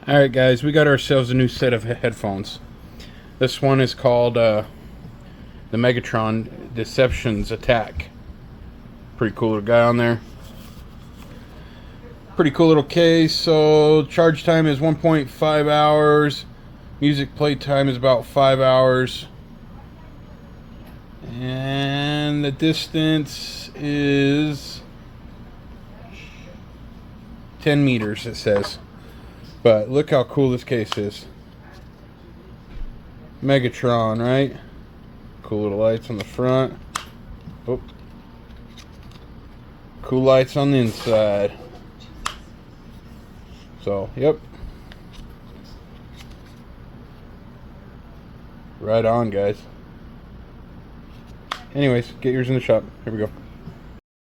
Alright guys, we got ourselves a new set of headphones. This one is called the Megatron Deceptions Attack. Pretty cool little guy on there. Pretty cool little case. So charge time is 1.5 hours. Music play time is about 5 hours. And the distance is 10 meters, it says. But look how cool this case is. Megatron, right? Cool little lights on the front. Oh. Cool lights on the inside. So, yep. Right on, guys. Anyways, get yours in the shop. Here we go.